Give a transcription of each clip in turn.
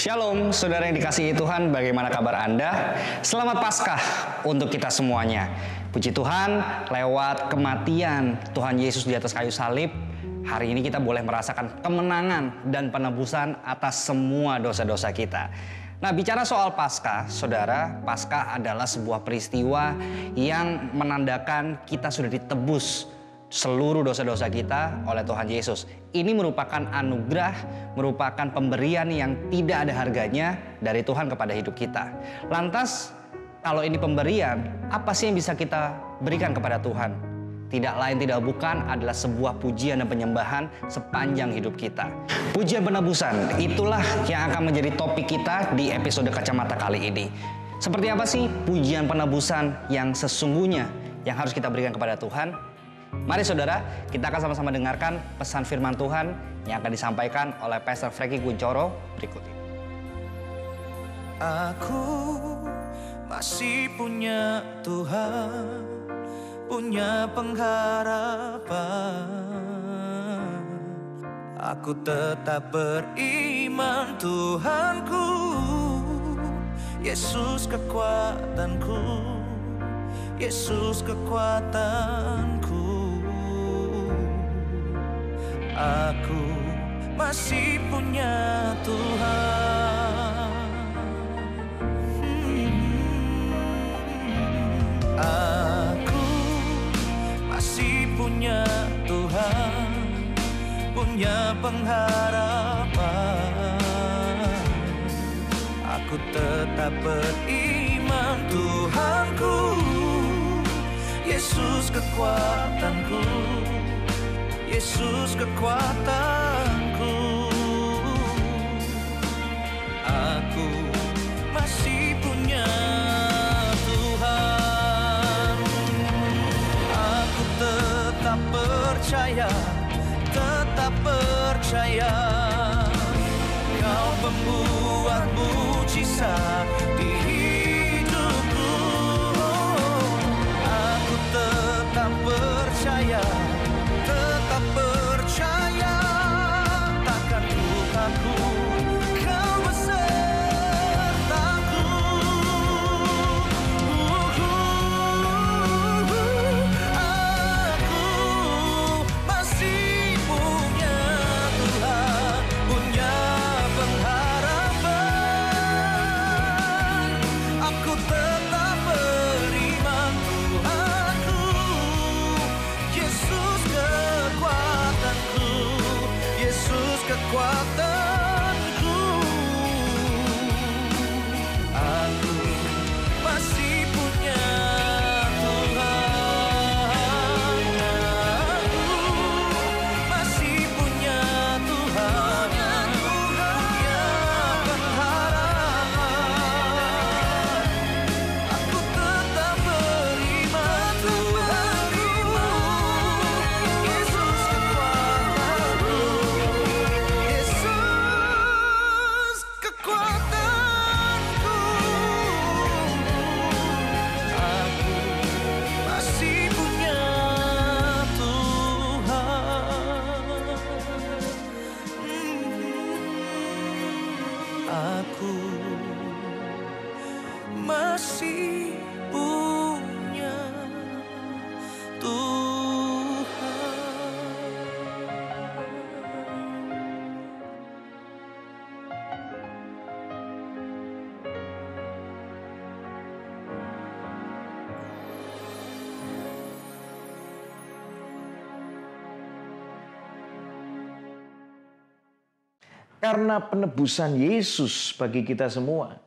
Shalom, saudara yang dikasihi Tuhan, bagaimana kabar Anda? Selamat Paskah untuk kita semuanya. Puji Tuhan, lewat kematian Tuhan Yesus di atas kayu salib, hari ini kita boleh merasakan kemenangan dan penebusan atas semua dosa-dosa kita. Nah, bicara soal Paskah, saudara, Paskah adalah sebuah peristiwa yang menandakan kita sudah ditebus seluruh dosa-dosa kita oleh Tuhan Yesus. Ini merupakan anugerah, merupakan pemberian yang tidak ada harganya dari Tuhan kepada hidup kita. Lantas, kalau ini pemberian, apa sih yang bisa kita berikan kepada Tuhan? Tidak lain tidak bukan adalah sebuah pujian dan penyembahan sepanjang hidup kita. Pujian penebusan, itulah yang akan menjadi topik kita di episode Kacamata kali ini. Seperti apa sih pujian penebusan yang sesungguhnya yang harus kita berikan kepada Tuhan? Mari saudara, kita akan sama-sama dengarkan pesan firman Tuhan yang akan disampaikan oleh Pastor Frankie Kuncoro berikut ini. Aku masih punya Tuhan, punya pengharapan. Aku tetap beriman Tuhanku, Yesus kekuatanku, Yesus kekuatanku. Aku masih punya Tuhan. Aku masih punya Tuhan, punya pengharapan. Aku tetap beriman Tuhanku, Yesus kekuatanku, Yesus kekuatanku. Aku masih punya Tuhan. Aku tetap percaya, tetap percaya. Kau pembuat mujizat di hidupku. Aku tetap percaya, tetap percaya, takkan ku takut, kau besertaku. Aku masih punya Tuhan, punya pengharapan. Aku tetap beriman Tuhanku, Yesus kekuatanku, Yesus kekuatanku. Aku masih punya Tuhan. Aku masih punya Tuhan, punya pengharapan. Aku tetap beriman Tuhanku, Yesus kekuatanku, Yesus kekuatanku. Aku masih punya Tuhan. Aku masih punya Tuhan. Karena penebusan Yesus bagi kita semua,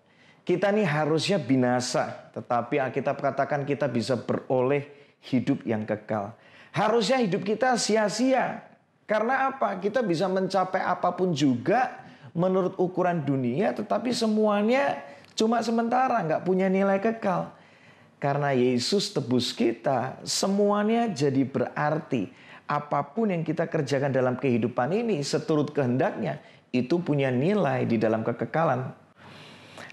kita nih harusnya binasa, tetapi Alkitab katakan kita bisa beroleh hidup yang kekal. Harusnya hidup kita sia-sia. Karena apa? Kita bisa mencapai apapun juga menurut ukuran dunia, tetapi semuanya cuma sementara, nggak punya nilai kekal. Karena Yesus tebus kita, semuanya jadi berarti. Apapun yang kita kerjakan dalam kehidupan ini seturut kehendaknya, itu punya nilai di dalam kekekalan.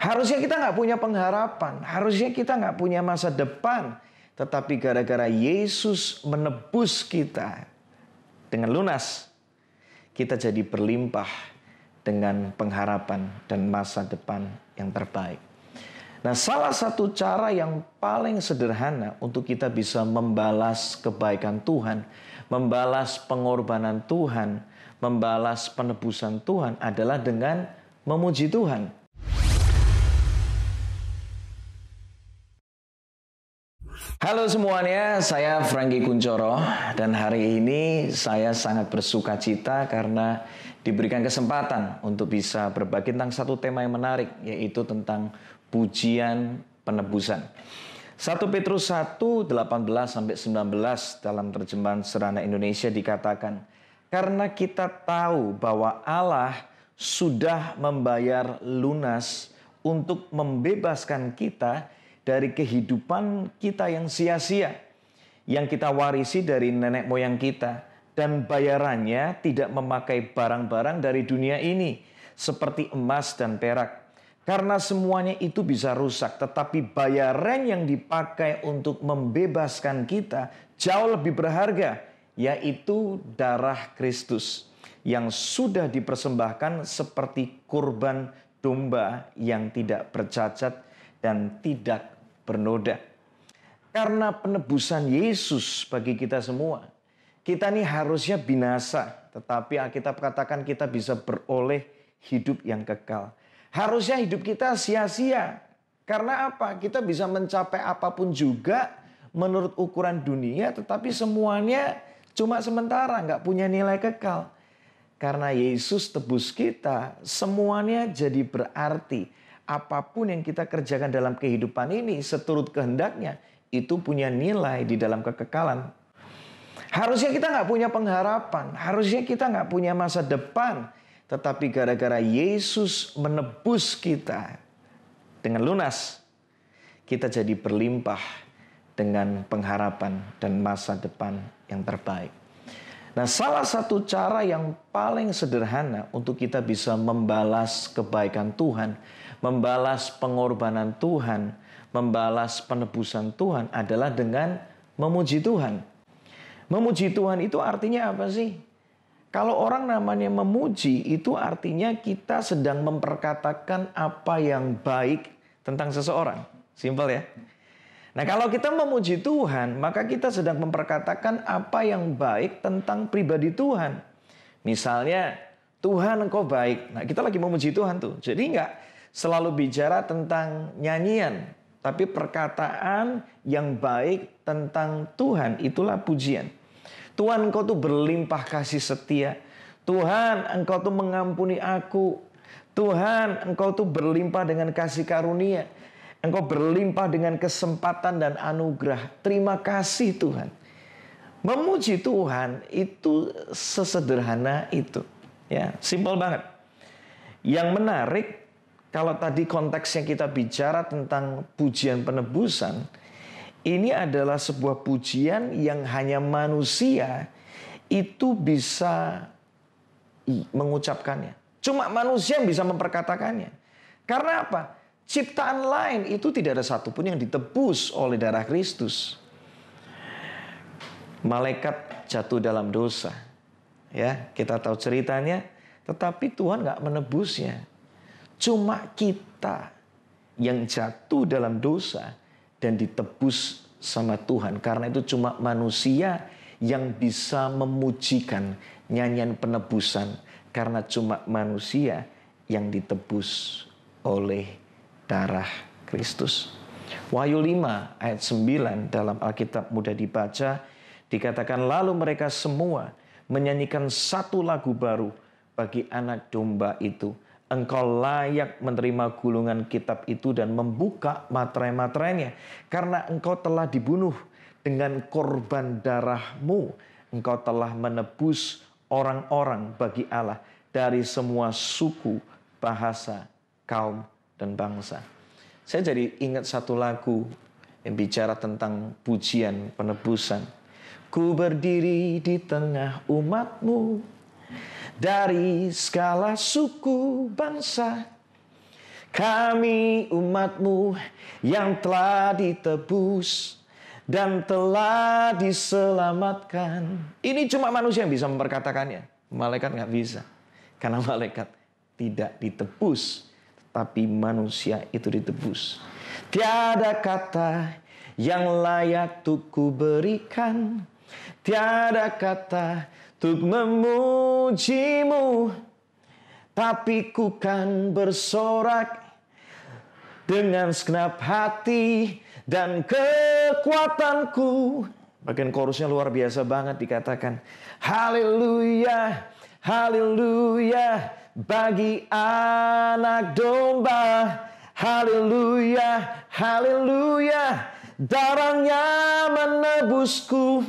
Harusnya kita nggak punya pengharapan, harusnya kita nggak punya masa depan. Tetapi gara-gara Yesus menebus kita dengan lunas, kita jadi berlimpah dengan pengharapan dan masa depan yang terbaik. Nah, salah satu cara yang paling sederhana untuk kita bisa membalas kebaikan Tuhan, membalas pengorbanan Tuhan, membalas penebusan Tuhan adalah dengan memuji Tuhan. Halo semuanya, saya Franky Kuncoro dan hari ini saya sangat bersuka cita karena diberikan kesempatan untuk bisa berbagi tentang satu tema yang menarik, yaitu tentang pujian penebusan. 1 Petrus 1, 18-19 dalam terjemahan Sederhana Indonesia dikatakan, karena kita tahu bahwa Allah sudah membayar lunas untuk membebaskan kita dari kehidupan kita yang sia-sia, yang kita warisi dari nenek moyang kita, dan bayarannya tidak memakai barang-barang dari dunia ini, seperti emas dan perak. Karena semuanya itu bisa rusak, tetapi bayaran yang dipakai untuk membebaskan kita jauh lebih berharga, yaitu darah Kristus yang sudah dipersembahkan seperti kurban domba yang tidak bercacat dan tidak bernoda. Karena penebusan Yesus bagi kita semua, kita ini harusnya binasa, tetapi Alkitab katakan kita bisa beroleh hidup yang kekal. Harusnya hidup kita sia-sia. Karena apa? Kita bisa mencapai apapun juga menurut ukuran dunia, tetapi semuanya cuma sementara, nggak punya nilai kekal. Karena Yesus tebus kita, semuanya jadi berarti. Apapun yang kita kerjakan dalam kehidupan ini seturut kehendaknya, itu punya nilai di dalam kekekalan. Harusnya kita nggak punya pengharapan, harusnya kita nggak punya masa depan. Tetapi gara-gara Yesus menebus kita dengan lunas, kita jadi berlimpah dengan pengharapan dan masa depan yang terbaik. Nah, salah satu cara yang paling sederhana untuk kita bisa membalas kebaikan Tuhan, membalas pengorbanan Tuhan, membalas penebusan Tuhan adalah dengan memuji Tuhan. Memuji Tuhan itu artinya apa sih? Kalau orang namanya memuji, itu artinya kita sedang memperkatakan apa yang baik tentang seseorang. Simpel ya. Nah, kalau kita memuji Tuhan, maka kita sedang memperkatakan apa yang baik tentang pribadi Tuhan. Misalnya, Tuhan engkau baik. Nah, kita lagi memuji Tuhan tuh. Jadi nggak selalu bicara tentang nyanyian, tapi perkataan yang baik tentang Tuhan, itulah pujian. Tuhan engkau tuh berlimpah kasih setia. Tuhan engkau tuh mengampuni aku. Tuhan engkau tuh berlimpah dengan kasih karunia. Engkau berlimpah dengan kesempatan dan anugerah. Terima kasih Tuhan. Memuji Tuhan itu sesederhana itu. Ya, simpel banget. Yang menarik, kalau tadi konteksnya kita bicara tentang pujian penebusan, ini adalah sebuah pujian yang hanya manusia itu bisa mengucapkannya. Cuma manusia yang bisa memperkatakannya. Karena apa? Ciptaan lain itu tidak ada satupun yang ditebus oleh darah Kristus. Malaikat jatuh dalam dosa. Ya, kita tahu ceritanya. Tetapi Tuhan nggak menebusnya. Cuma kita yang jatuh dalam dosa dan ditebus sama Tuhan. Karena itu cuma manusia yang bisa memujikan nyanyian penebusan. Karena cuma manusia yang ditebus oleh darah Kristus. Wahyu 5 ayat 9 dalam Alkitab mudah dibaca. Dikatakan lalu mereka semua menyanyikan satu lagu baru bagi anak domba itu. Engkau layak menerima gulungan kitab itu dan membuka materai-materainya. Karena engkau telah dibunuh dengan korban darahmu. Engkau telah menebus orang-orang bagi Allah dari semua suku, bahasa, kaum, dan bangsa. Saya jadi ingat satu lagu yang bicara tentang pujian penebusan. Ku berdiri di tengah umatmu, dari segala suku bangsa, kami umatmu yang telah ditebus dan telah diselamatkan. Ini cuma manusia yang bisa memperkatakannya. Malaikat nggak bisa. Karena malaikat tidak ditebus, tapi manusia itu ditebus. Tiada kata yang layak untuk ku berikan, tiada kata untuk memujimu, tapi ku kan bersorak dengan segenap hati dan kekuatanku. Bagian chorusnya luar biasa banget dikatakan. Haleluya, haleluya bagi anak domba. Haleluya, haleluya darahnya menebusku.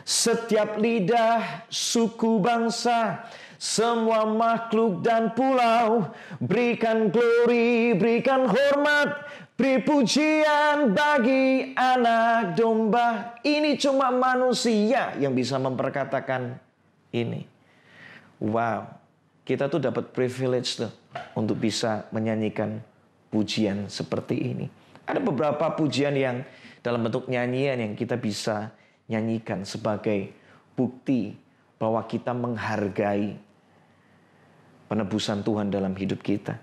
Setiap lidah, suku, bangsa, semua makhluk dan pulau, berikan glory, berikan hormat, beri pujian bagi anak domba. Ini cuma manusia yang bisa memperkatakan ini. Wow, kita tuh dapat privilege tuh untuk bisa menyanyikan pujian seperti ini. Ada beberapa pujian yang dalam bentuk nyanyian yang kita bisa nyanyikan sebagai bukti bahwa kita menghargai penebusan Tuhan dalam hidup kita.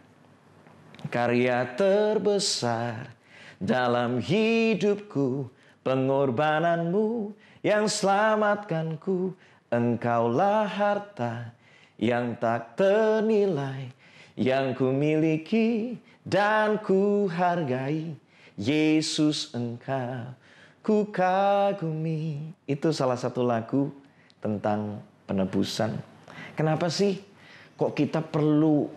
Karya terbesar dalam hidupku, pengorbananmu yang selamatkanku. Engkaulah harta yang tak ternilai, yang ku miliki dan ku hargai. Yesus, Engkau ku kagumi. Itu salah satu lagu tentang penebusan. Kenapa sih kok kita perlu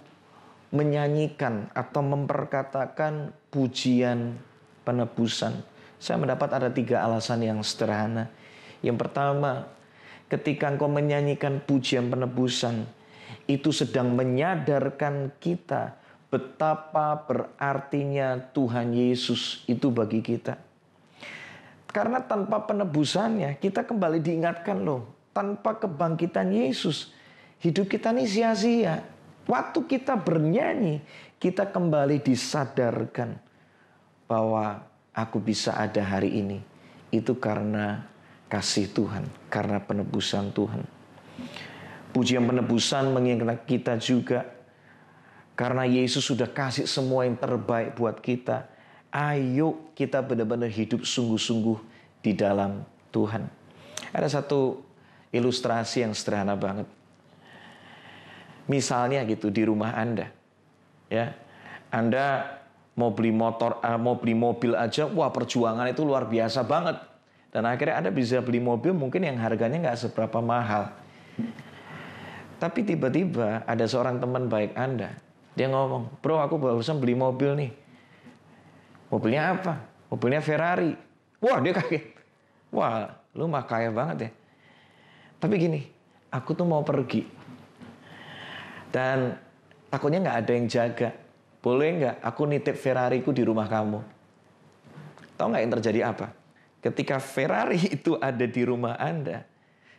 menyanyikan atau memperkatakan pujian penebusan? Saya mendapat ada 3 alasan yang sederhana. Yang pertama, ketika engkau menyanyikan pujian penebusan, itu sedang menyadarkan kita betapa berartinya Tuhan Yesus itu bagi kita. Karena tanpa penebusannya, kita kembali diingatkan loh, tanpa kebangkitan Yesus, hidup kita ini sia-sia. Waktu kita bernyanyi, kita kembali disadarkan bahwa aku bisa ada hari ini. Itu karena kasih Tuhan, karena penebusan Tuhan. Pujian penebusan mengingatkan kita juga, karena Yesus sudah kasih semua yang terbaik buat kita. Ayo kita benar-benar hidup sungguh-sungguh di dalam Tuhan. Ada satu ilustrasi yang sederhana banget. Misalnya gitu di rumah Anda, ya, Anda mau beli motor, mau beli mobil aja, wah perjuangan itu luar biasa banget. Dan akhirnya Anda bisa beli mobil mungkin yang harganya nggak seberapa mahal. Tapi tiba-tiba ada seorang teman baik Anda, dia ngomong, bro aku barusan beli mobil nih. Mobilnya apa? Mobilnya Ferrari. Wah dia kaget. Wah lu mah kaya banget ya. Tapi gini, aku tuh mau pergi. Dan takutnya nggak ada yang jaga. Boleh nggak aku nitip Ferrariku di rumah kamu? Tahu nggak yang terjadi apa? Ketika Ferrari itu ada di rumah Anda,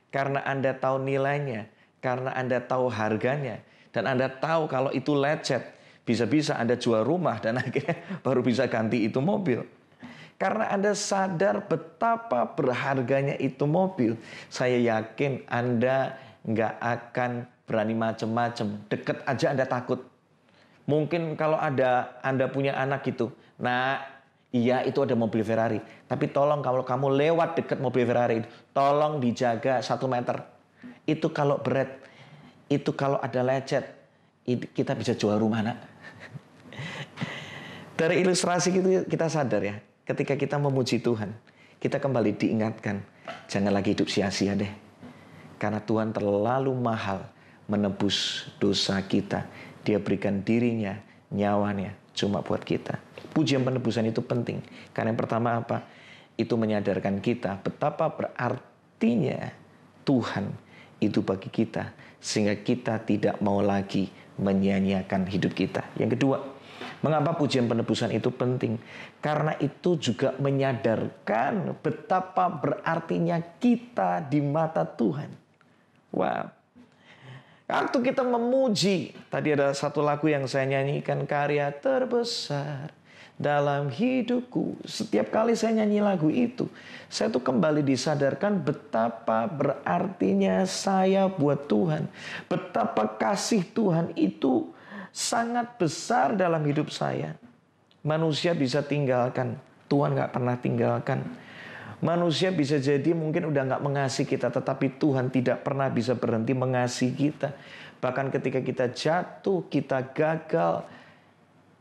karena Anda tahu nilainya, karena Anda tahu harganya, dan Anda tahu kalau itu lecet, bisa-bisa Anda jual rumah dan akhirnya baru bisa ganti itu mobil. Karena Anda sadar betapa berharganya itu mobil, saya yakin Anda nggak akan berani macem-macem. Deket aja Anda takut. Mungkin kalau Anda punya anak gitu, nah iya itu ada mobil Ferrari, tapi tolong kalau kamu lewat deket mobil Ferrari, tolong dijaga 1 meter. Itu kalau berat, itu kalau ada lecet, kita bisa jual rumah nak. Dari ilustrasi itu kita sadar ya, ketika kita memuji Tuhan, kita kembali diingatkan, jangan lagi hidup sia-sia deh. Karena Tuhan terlalu mahal menebus dosa kita. Dia berikan dirinya, nyawanya, cuma buat kita. Pujian penebusan itu penting. Karena yang pertama apa? Itu menyadarkan kita betapa berartinya Tuhan itu bagi kita. Sehingga kita tidak mau lagi menyia-nyiakan hidup kita. Yang kedua, mengapa pujian penebusan itu penting? Karena itu juga menyadarkan betapa berartinya kita di mata Tuhan. Wow. Waktu kita memuji, tadi ada satu lagu yang saya nyanyikan, karya terbesar dalam hidupku. Setiap kali saya nyanyi lagu itu, saya tuh kembali disadarkan betapa berartinya saya buat Tuhan. Betapa kasih Tuhan itu sangat besar dalam hidup saya. Manusia bisa tinggalkan, Tuhan gak pernah tinggalkan. Manusia bisa jadi mungkin udah gak mengasihi kita, tetapi Tuhan tidak pernah bisa berhenti mengasihi kita. Bahkan ketika kita jatuh, kita gagal,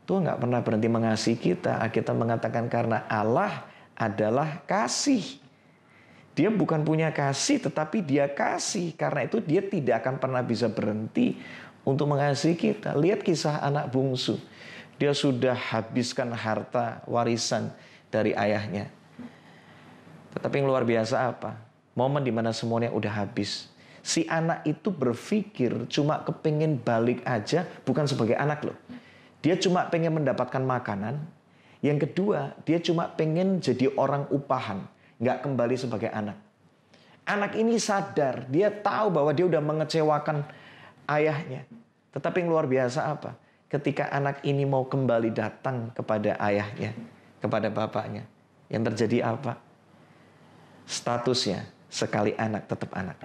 Tuhan gak pernah berhenti mengasihi kita. Kita mengatakan karena Allah adalah kasih. Dia bukan punya kasih, tetapi dia kasih. Karena itu dia tidak akan pernah bisa berhenti untuk mengasihi kita. Lihat kisah anak bungsu. Dia sudah habiskan harta warisan dari ayahnya. Tetapi yang luar biasa apa? Momen dimana semuanya udah habis. Si anak itu berpikir cuma kepingin balik aja, bukan sebagai anak loh. Dia cuma pengen mendapatkan makanan. Yang kedua, dia cuma pengen jadi orang upahan. Nggak kembali sebagai anak. Anak ini sadar, dia tahu bahwa dia udah mengecewakan ayahnya. Tetapi yang luar biasa apa? Ketika anak ini mau kembali datang kepada ayahnya, kepada bapaknya. Yang terjadi apa? Statusnya, sekali anak tetap anak.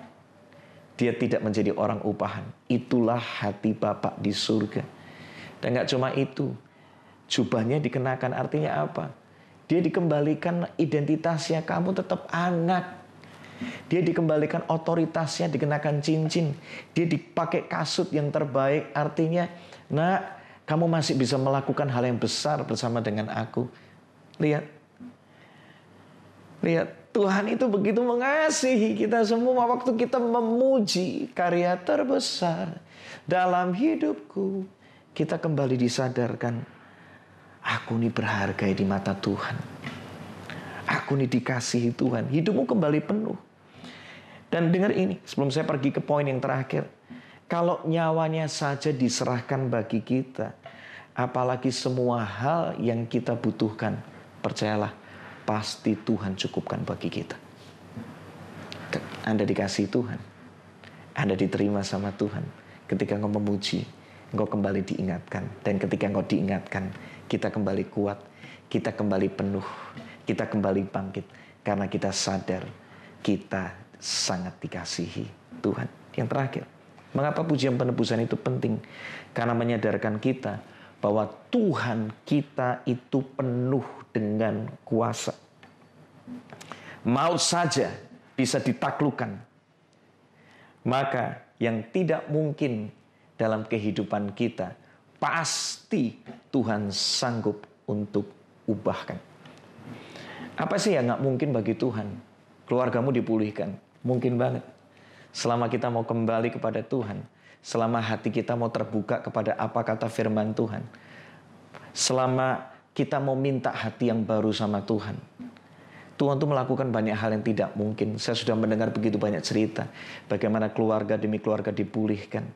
Dia tidak menjadi orang upahan. Itulah hati Bapak di surga. Dan gak cuma itu, jubahnya dikenakan, artinya apa? Dia dikembalikan identitasnya, kamu tetap anak. Dia dikembalikan otoritasnya, dikenakan cincin. Dia dipakai kasut yang terbaik, artinya, nak, kamu masih bisa melakukan hal yang besar bersama dengan aku. Lihat, Tuhan itu begitu mengasihi kita semua waktu kita memuji karya terbesar dalam hidupku. Kita kembali disadarkan, aku ini berharga di mata Tuhan. Aku ini dikasihi Tuhan. Hidupmu kembali penuh. Dan dengar ini, sebelum saya pergi ke poin yang terakhir. Kalau nyawanya saja diserahkan bagi kita, apalagi semua hal yang kita butuhkan, percayalah, pasti Tuhan cukupkan bagi kita. Anda dikasihi Tuhan. Anda diterima sama Tuhan. Ketika engkau memuji, engkau kembali diingatkan. Dan ketika engkau diingatkan, kita kembali kuat, kita kembali penuh, kita kembali bangkit. Karena kita sadar, kita sangat dikasihi Tuhan. Yang terakhir, mengapa pujian penebusan itu penting? Karena menyadarkan kita bahwa Tuhan kita itu penuh dengan kuasa. Maut saja bisa ditaklukkan. Maka yang tidak mungkin dalam kehidupan kita, pasti Tuhan sanggup untuk ubahkan. Apa sih yang gak mungkin bagi Tuhan? Keluargamu dipulihkan. Mungkin banget. Selama kita mau kembali kepada Tuhan. Selama hati kita mau terbuka kepada apa kata firman Tuhan. Selama kita mau minta hati yang baru sama Tuhan. Tuhan tuh melakukan banyak hal yang tidak mungkin. Saya sudah mendengar begitu banyak cerita. Bagaimana keluarga demi keluarga dipulihkan.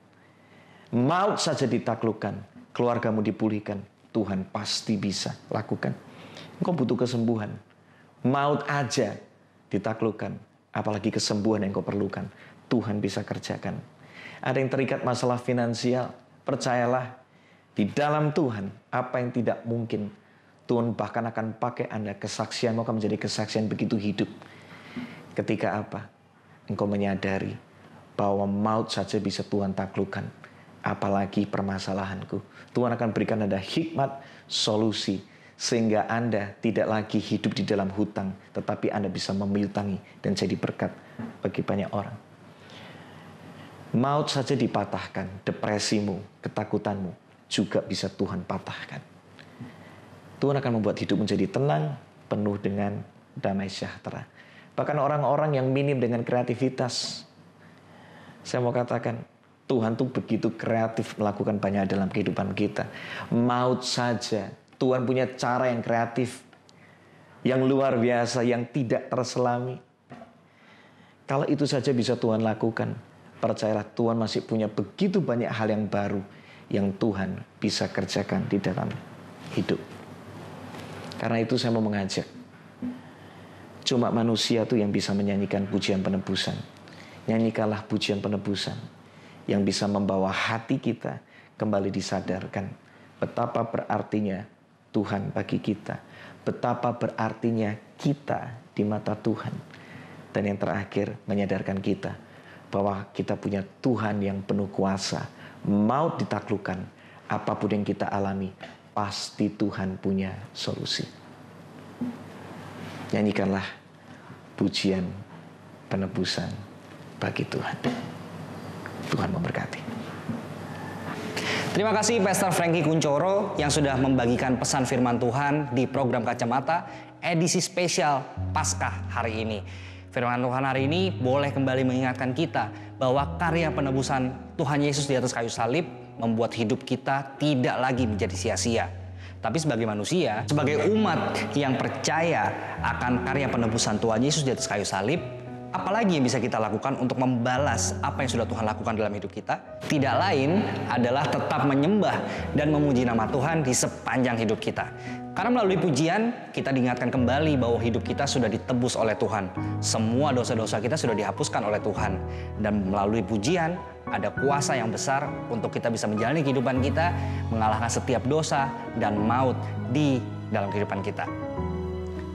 Maut saja ditaklukkan, keluargamu dipulihkan, Tuhan pasti bisa lakukan. Engkau butuh kesembuhan, maut aja ditaklukkan, apalagi kesembuhan yang engkau perlukan, Tuhan bisa kerjakan. Ada yang terikat masalah finansial, percayalah, di dalam Tuhan, apa yang tidak mungkin, Tuhan bahkan akan pakai Anda, kesaksianmu akan menjadi kesaksian begitu hidup. Ketika apa? Engkau menyadari bahwa maut saja bisa Tuhan taklukkan. Apalagi permasalahanku. Tuhan akan berikan Anda hikmat, solusi. Sehingga Anda tidak lagi hidup di dalam hutang. Tetapi Anda bisa memiutangi dan jadi berkat bagi banyak orang. Maut saja dipatahkan. Depresimu, ketakutanmu juga bisa Tuhan patahkan. Tuhan akan membuat hidup menjadi tenang, penuh dengan damai sejahtera. Bahkan orang-orang yang minim dengan kreativitas. Saya mau katakan, Tuhan tuh begitu kreatif melakukan banyak dalam kehidupan kita. Maut saja, Tuhan punya cara yang kreatif, yang luar biasa, yang tidak terselami. Kalau itu saja bisa Tuhan lakukan, percayalah Tuhan masih punya begitu banyak hal yang baru yang Tuhan bisa kerjakan di dalam hidup. Karena itu saya mau mengajak, cuma manusia tuh yang bisa menyanyikan pujian penebusan. Nyanyikanlah pujian penebusan yang bisa membawa hati kita kembali disadarkan betapa berartinya Tuhan bagi kita. Betapa berartinya kita di mata Tuhan. Dan yang terakhir, menyadarkan kita bahwa kita punya Tuhan yang penuh kuasa. Maut ditaklukkan, apapun yang kita alami, pasti Tuhan punya solusi. Nyanyikanlah pujian penebusan bagi Tuhan. Tuhan memberkati. Terima kasih Pastor Frankie Kuncoro yang sudah membagikan pesan firman Tuhan di program Kacamata edisi spesial Paskah hari ini. Firman Tuhan hari ini boleh kembali mengingatkan kita bahwa karya penebusan Tuhan Yesus di atas kayu salib membuat hidup kita tidak lagi menjadi sia-sia. Tapi sebagai manusia, sebagai umat yang percaya akan karya penebusan Tuhan Yesus di atas kayu salib, apalagi yang bisa kita lakukan untuk membalas apa yang sudah Tuhan lakukan dalam hidup kita? Tidak lain adalah tetap menyembah dan memuji nama Tuhan di sepanjang hidup kita. Karena melalui pujian, kita diingatkan kembali bahwa hidup kita sudah ditebus oleh Tuhan. Semua dosa-dosa kita sudah dihapuskan oleh Tuhan. Dan melalui pujian, ada kuasa yang besar untuk kita bisa menjalani kehidupan kita, mengalahkan setiap dosa dan maut di dalam kehidupan kita.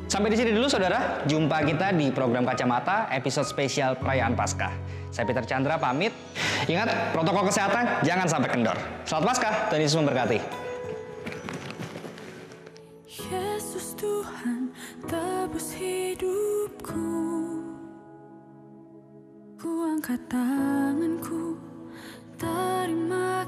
Sampai di sini dulu saudara, jumpa kita di program Kacamata episode spesial perayaan Paskah. Saya Peter Chandra pamit. Ingat, protokol kesehatan jangan sampai kendor. Selamat Paskah, Tuhan Yesus memberkati. Yesus Tuhan tebus hidupku. Ku angkat tanganku, terima